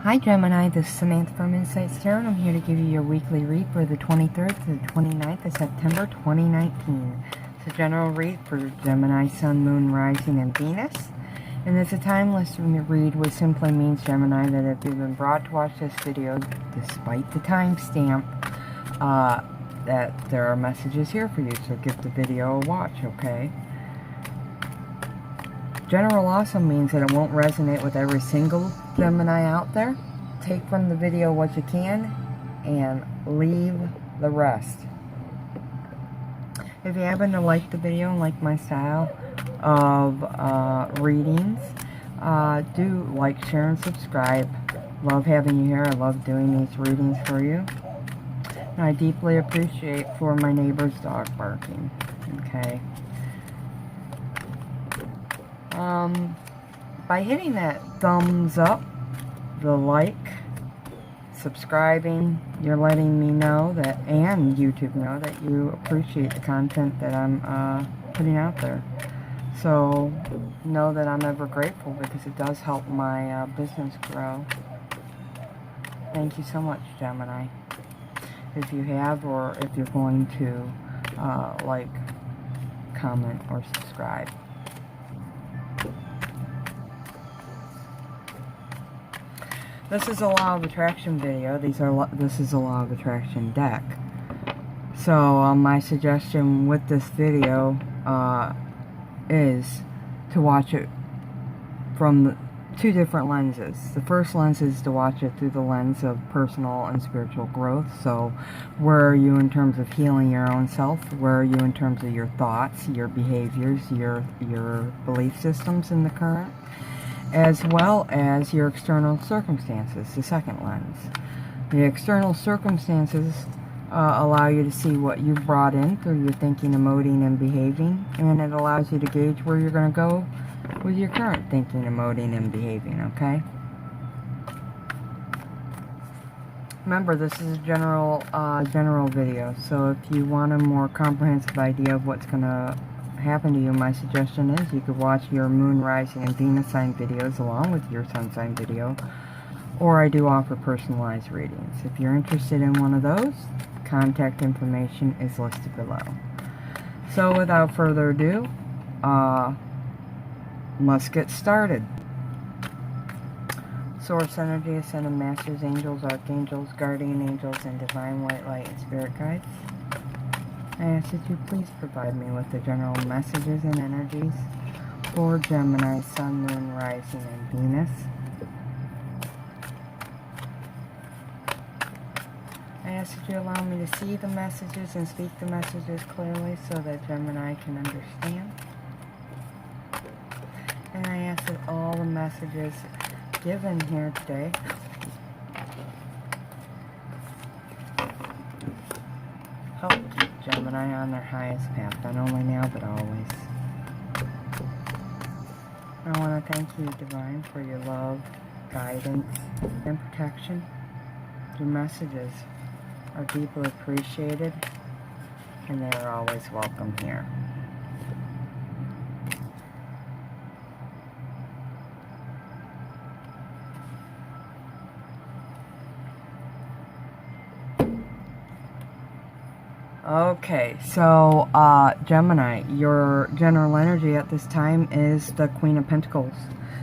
Hi Gemini, this is Samantha from Insights Tarot, and I'm here to give you your weekly read for the 23rd to the 29th of September 2019. It's a general read for Gemini, Sun, Moon, Rising, and Venus. And it's a timeless read, which simply means, Gemini, that if you've been brought to watch this video, despite the timestamp, that there are messages here for you, so give the video a watch, okay? General also means that it won't resonate with every single Gemini out there. Take from the video what you can and leave the rest. If you happen to like the video and like my style of readings, do like, share, and subscribe. Love having you here. I love doing these readings for you. And I deeply appreciate for my neighbor's dog barking. Okay. By hitting that thumbs up, the like, subscribing, you're letting me know that, and YouTube know, that you appreciate the content that I'm putting out there. So know that I'm ever grateful, because it does help my business grow. Thank you so much, Gemini. If you have, or if you're going to like, comment, or subscribe. This is a law of attraction video. This is a law of attraction deck. So my suggestion with this video is to watch it from two different lenses. The first lens is to watch it through the lens of personal and spiritual growth. So where are you in terms of healing your own self? Where are you in terms of your thoughts, your behaviors, your belief systems in the current? As well as your external circumstances, the second lens. The external circumstances allow you to see what you've brought in through your thinking, emoting, and behaving, and it allows you to gauge where you're going to go with your current thinking, emoting, and behaving, okay? Remember, this is a general video, so if you want a more comprehensive idea of what's going to happen to you, my suggestion is you could watch your Moon, Rising, and Venus sign videos along with your Sun sign video, or I do offer personalized readings. If you're interested in one of those, contact information is listed below. So without further ado, let's get started. Source energy, ascended masters, angels, archangels, guardian angels, and divine white light and spirit guides, I ask that you please provide me with the general messages and energies for Gemini, Sun, Moon, Rising, and Venus. I ask that you allow me to see the messages and speak the messages clearly so that Gemini can understand. And I ask that all the messages given here today help keep Gemini on their highest path, not only now but always. I want to thank you, Divine, for your love, guidance, and protection. Your messages are deeply appreciated, and they are always welcome here. Okay, so Gemini, your general energy at this time is the Queen of Pentacles.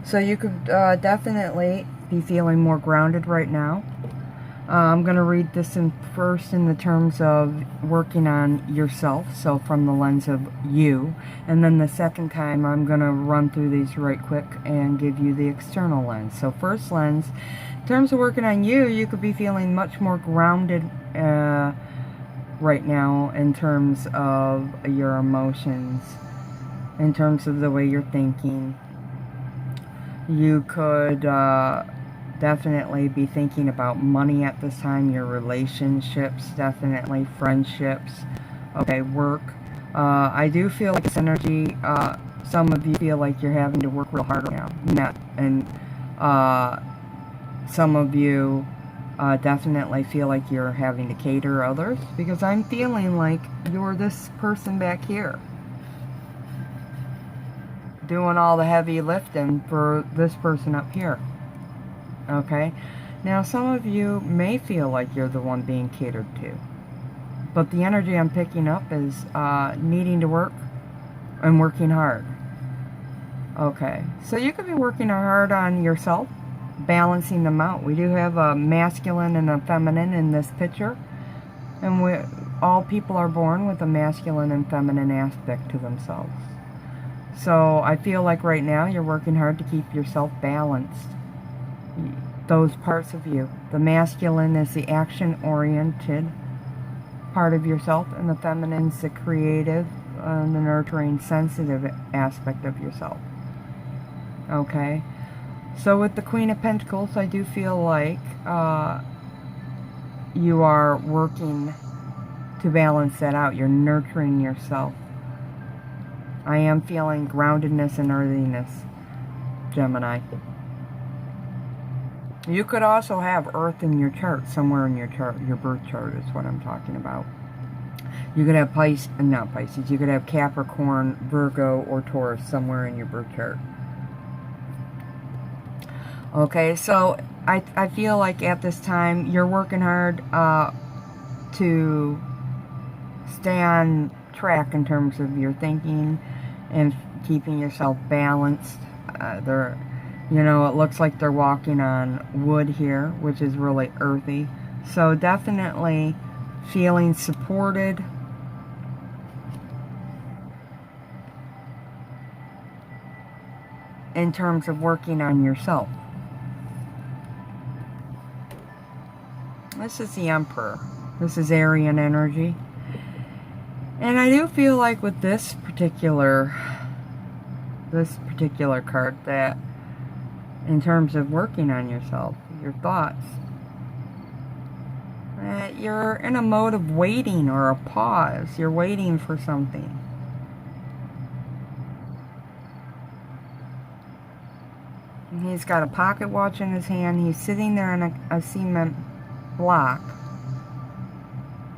So you could definitely be feeling more grounded right now. I'm going to read this first in the terms of working on yourself, so from the lens of you. And then the second time I'm going to run through these right quick and give you the external lens. So first lens, in terms of working on you, you could be feeling much more grounded right now in terms of your emotions, in terms of the way you're thinking. You could definitely be thinking about money at this time, your relationships, definitely friendships, okay, work. I do feel like this energy, some of you feel like you're having to work real hard right now, and some of you definitely feel like you're having to cater others, because I'm feeling like you're this person back here doing all the heavy lifting for this person up here. Okay? Now, some of you may feel like you're the one being catered to. But the energy I'm picking up is needing to work and working hard. Okay, so you could be working hard on yourself, balancing them out. We do have a masculine and a feminine in this picture. And all people are born with a masculine and feminine aspect to themselves. So I feel like right now you're working hard to keep yourself balanced. Those parts of you. The masculine is the action-oriented part of yourself, and the feminine is the creative, the nurturing, sensitive aspect of yourself. Okay? So with the Queen of Pentacles, I do feel like you are working to balance that out. You're nurturing yourself. I am feeling groundedness and earthiness, Gemini. You could also have Earth in your chart, somewhere in your chart, your birth chart is what I'm talking about. You could have not Pisces, you could have Capricorn, Virgo, or Taurus somewhere in your birth chart. Okay, so I feel like at this time you're working hard to stay on track in terms of your thinking and keeping yourself balanced. You know, it looks like they're walking on wood here, which is really earthy. So definitely feeling supported. In terms of working on yourself. This is the Emperor. This is Aryan energy. And I do feel like with this particular card that in terms of working on yourself, your thoughts, you're in a mode of waiting or a pause. You're waiting for something. And he's got a pocket watch in his hand. He's sitting there in a cement block.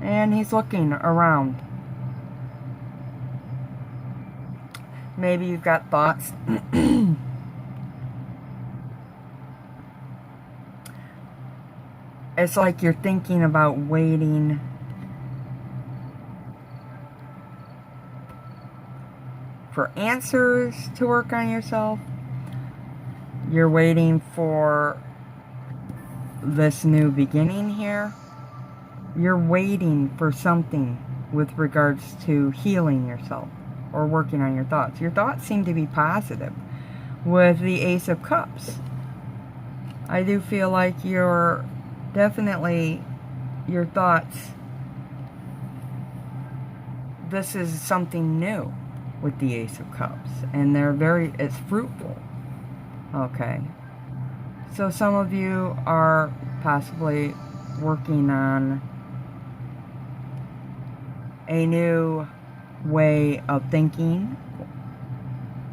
And he's looking around. Maybe you've got thoughts. It's like you're thinking about waiting for answers to work on yourself. You're waiting for this new beginning here. You're waiting for something with regards to healing yourself or working on your thoughts. Your thoughts seem to be positive with the Ace of Cups. I do feel like you're definitely, your thoughts, this is something new with the Ace of Cups, and it's fruitful. Okay, so some of you are possibly working on a new way of thinking,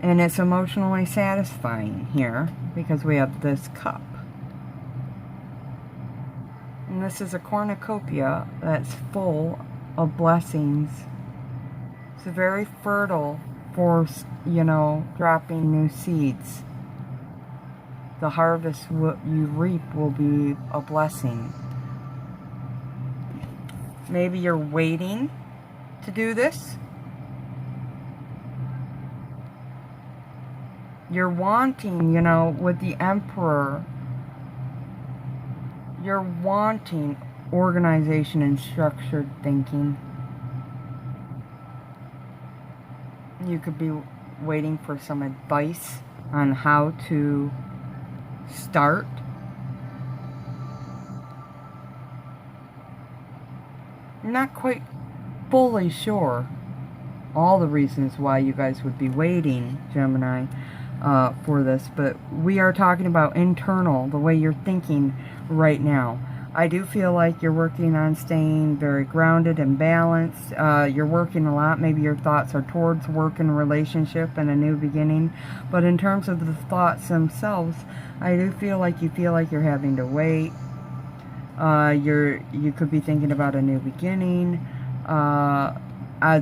and it's emotionally satisfying here because we have this cup. And this is a cornucopia that's full of blessings. It's very fertile for, you know, dropping new seeds. The harvest what you reap will be a blessing. Maybe you're waiting to do this. You're wanting, you know, with the Emperor, you're wanting organization and structured thinking. You could be waiting for some advice on how to start. I'm not quite fully sure all the reasons why you guys would be waiting, Gemini, for this, but we are talking about internal, the way you're thinking right now. I do feel like you're working on staying very grounded and balanced. You're working a lot. Maybe your thoughts are towards work and relationship and a new beginning. But in terms of the thoughts themselves, I do feel like you're having to wait. You could be thinking about a new beginning.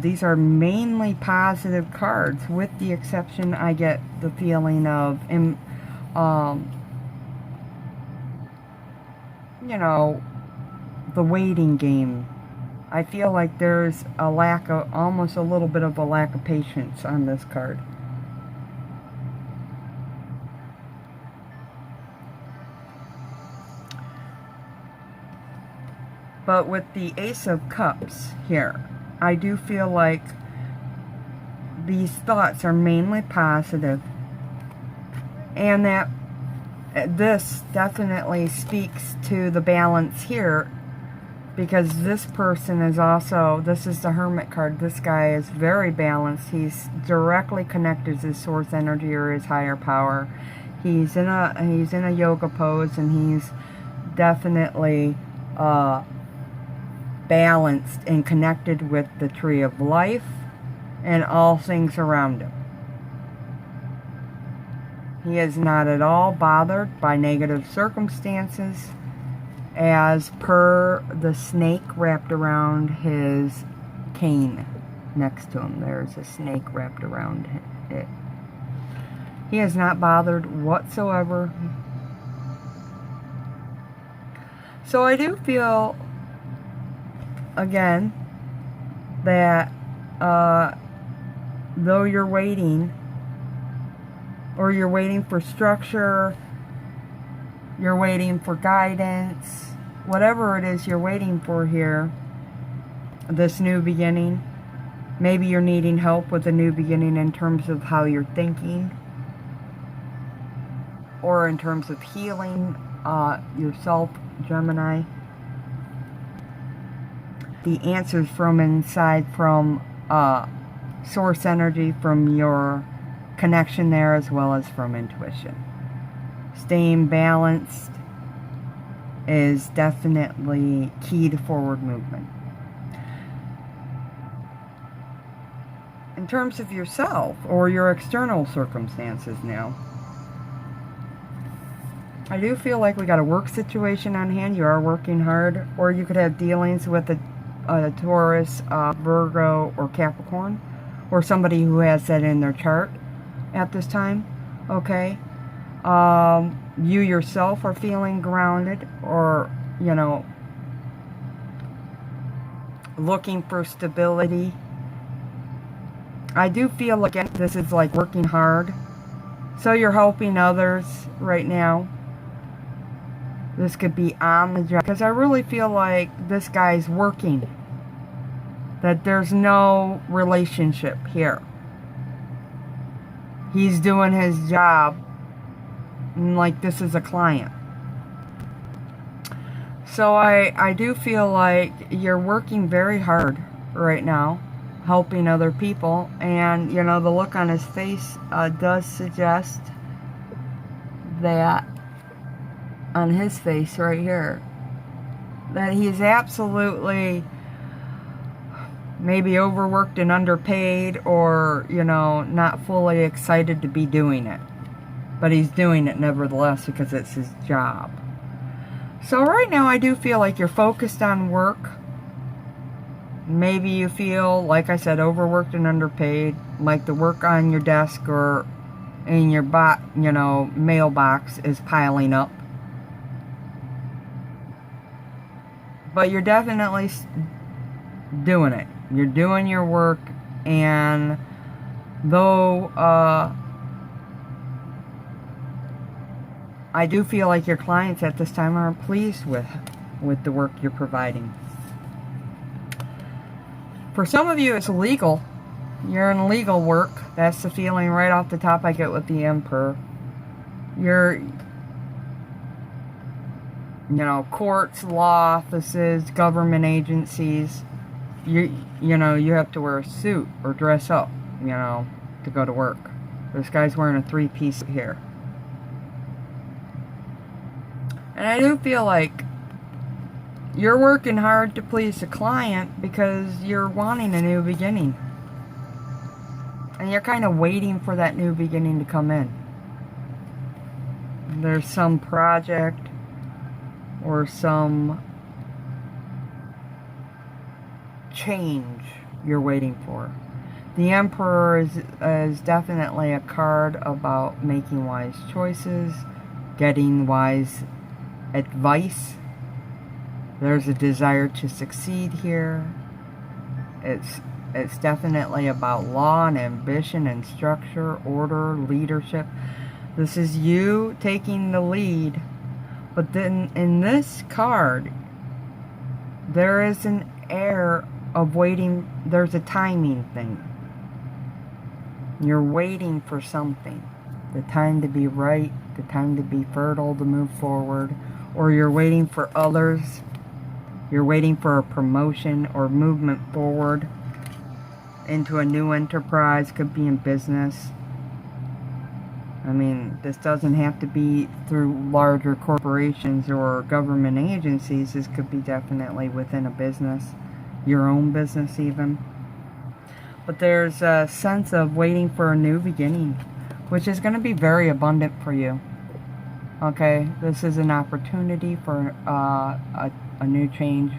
These are mainly positive cards, with the exception I get the feeling of you know, the waiting game. I feel like there's a lack of, almost a little bit of a lack of patience on this card. But with the Ace of Cups here, I do feel like these thoughts are mainly positive, and that this definitely speaks to the balance here, because this person is also, this is the Hermit card, this guy is very balanced. He's directly connected to his source energy or his higher power. He's in a yoga pose, and he's definitely balanced and connected with the tree of life and all things around him. He is not at all bothered by negative circumstances, as per the snake wrapped around his cane next to him. There's a snake wrapped around it. He is not bothered whatsoever. So I do feel, again, that though you're waiting, or you're waiting for structure, you're waiting for guidance, whatever it is you're waiting for here, this new beginning, maybe you're needing help with a new beginning in terms of how you're thinking, or in terms of healing yourself, Gemini. The answers from inside, from source energy, from your connection there, as well as from intuition. Staying balanced is definitely key to forward movement. In terms of yourself or your external circumstances now, I do feel like we got a work situation on hand. You are working hard, or you could have dealings with a Taurus, Virgo, or Capricorn, or somebody who has that in their chart at this time. Okay, you yourself are feeling grounded, or, you know, looking for stability. I do feel like this is like working hard, so you're helping others right now. This could be on the job, because I really feel like this guy's working, that there's no relationship here. He's doing his job, and like this is a client. So I do feel like you're working very hard right now, helping other people, and you know, the look on his face does suggest that, on his face right here, that he's absolutely maybe overworked and underpaid, or, you know, not fully excited to be doing it. But he's doing it nevertheless because it's his job. So right now I do feel like you're focused on work. Maybe you feel, like I said, overworked and underpaid, like the work on your desk or in your mailbox is piling up. But you're definitely doing it. You're doing your work, and though I do feel like your clients at this time are pleased with the work you're providing. For some of you, it's legal. You're in legal work. That's the feeling right off the top I get with the Emperor. You're, courts, law offices, government agencies. You have to wear a suit or dress up, to go to work. This guy's wearing a three-piece here. And I do feel like you're working hard to please the client because you're wanting a new beginning. And you're kind of waiting for that new beginning to come in. There's some project or some change you're waiting for. The Emperor is definitely a card about making wise choices, getting wise advice, There's a desire to succeed here. It's definitely about law and ambition and structure, order, leadership. This is you taking the lead. But then in this card, there is an air of waiting. There's a timing thing. You're waiting for something. The time to be right, the time to be fertile, to move forward. Or you're waiting for others. You're waiting for a promotion or movement forward into a new enterprise. Could be in business. I mean, this doesn't have to be through larger corporations or government agencies. This could be definitely within a business, your own business even. But there's a sense of waiting for a new beginning, which is going to be very abundant for you. Okay, this is an opportunity for a new change.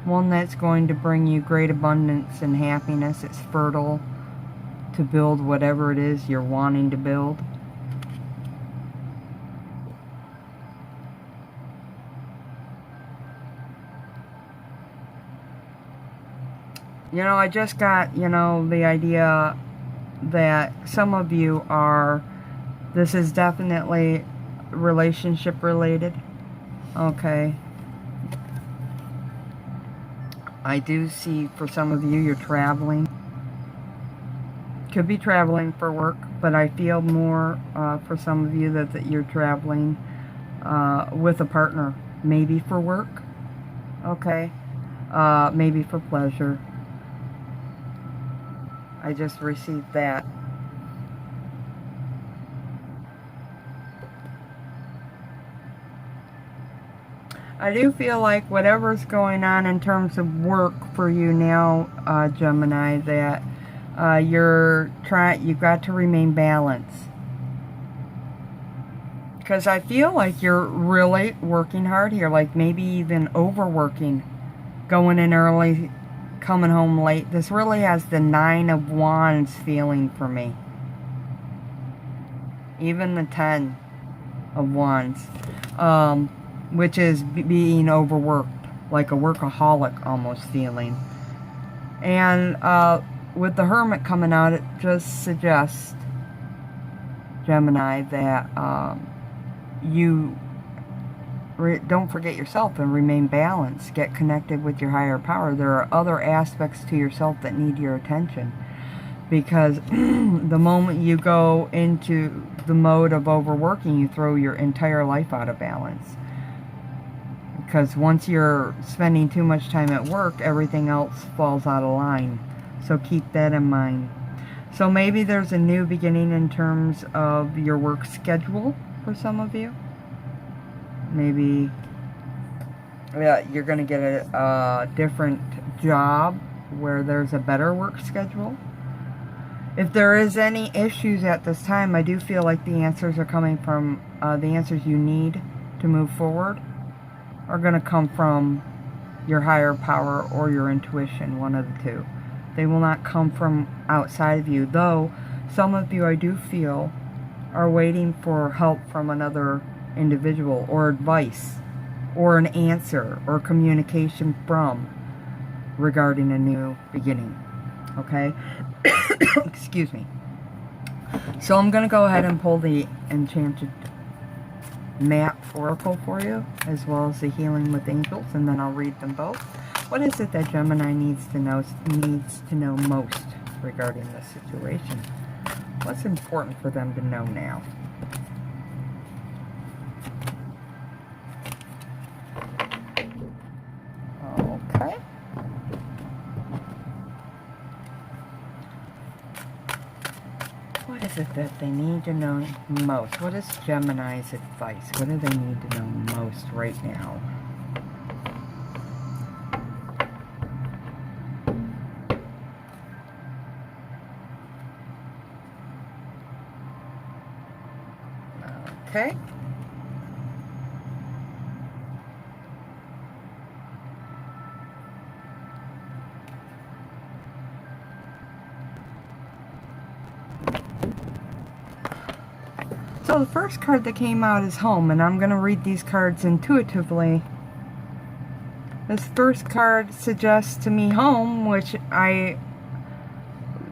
One that's going to bring you great abundance and happiness. It's fertile to build whatever it is you're wanting to build. You know, I just got, you know, the idea that some of you are, this is definitely relationship related. Okay. I do see for some of you, you're traveling. Could be traveling for work, but I feel more for some of you that you're traveling with a partner. Maybe for work. Okay. Maybe for pleasure. I just received that. I do feel like whatever's going on in terms of work for you now, Gemini, that you've got to remain balanced. Because I feel like you're really working hard here, like maybe even overworking, going in early, coming home late. This really has the 9 of Wands feeling for me. Even the 10 of Wands. Which is being overworked. Like a workaholic almost feeling. And with the Hermit coming out, it just suggests, Gemini, that you don't forget yourself and remain balanced. Get connected with your higher power. There are other aspects to yourself that need your attention. Because the moment you go into the mode of overworking, you throw your entire life out of balance. Because once you're spending too much time at work, everything else falls out of line. So keep that in mind. So maybe there's a new beginning in terms of your work schedule for some of you. Maybe you're going to get a different job where there's a better work schedule. If there is any issues at this time, I do feel like the answers are coming from, the answers you need to move forward are going to come from your higher power or your intuition, one of the two. They will not come from outside of you, though some of you, I do feel, are waiting for help from another individual, or advice, or an answer, or communication from, regarding a new beginning. Okay? Excuse me. So I'm going to go ahead and pull the Enchanted map oracle for you, as well as the healing with angels, and then I'll read them both. What is it that Gemini needs to know most regarding this situation? What's important for them to know now? Okay. What is it that they need to know most? What is Gemini's advice? What do they need to know most right now? Okay. So the first card that came out is home, and I'm going to read these cards intuitively This first card suggests to me home, which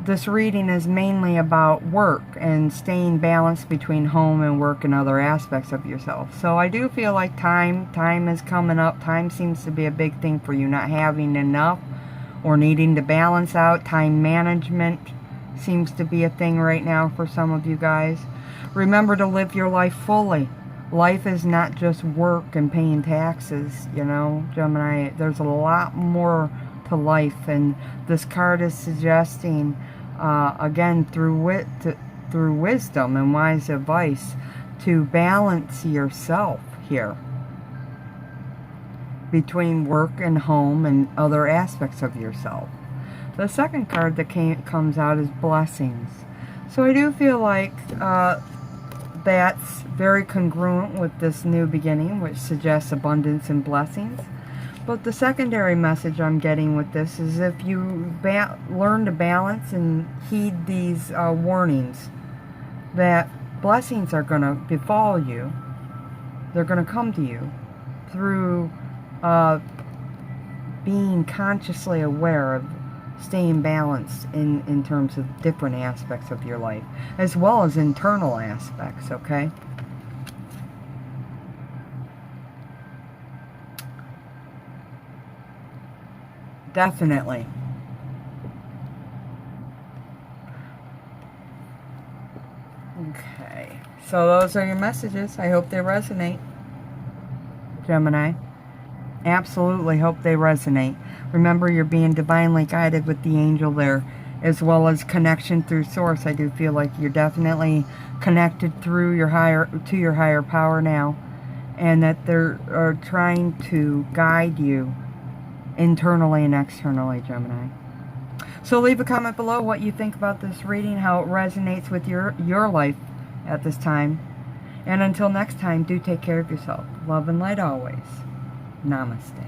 this reading is mainly about work and staying balanced between home and work and other aspects of yourself. So I do feel like time is coming up. Time seems to be a big thing for you, not having enough or needing to balance out. Time management seems to be a thing right now for some of you guys. Remember to live your life fully. Life is not just work and paying taxes, you know, Gemini. There's a lot more to life, and this card is suggesting, again, through wisdom and wise advice, to balance yourself here between work and home and other aspects of yourself. The second card that comes out is blessings. So I do feel like that's very congruent with this new beginning, which suggests abundance and blessings. But the secondary message I'm getting with this is if you learn to balance and heed these warnings, that blessings are going to befall you. They're going to come to you through being consciously aware of staying balanced in terms of different aspects of your life, as well as internal aspects, okay? Definitely. Okay, so those are your messages. I hope they resonate, Gemini. Absolutely hope they resonate. Remember, you're being divinely guided with the angel there, as well as connection through source. I do feel like you're definitely connected through your higher power now, and that they're trying to guide you internally and externally, Gemini. So leave a comment below what you think about this reading, how it resonates with your life at this time. And until next time, do take care of yourself. Love and light always. Namaste.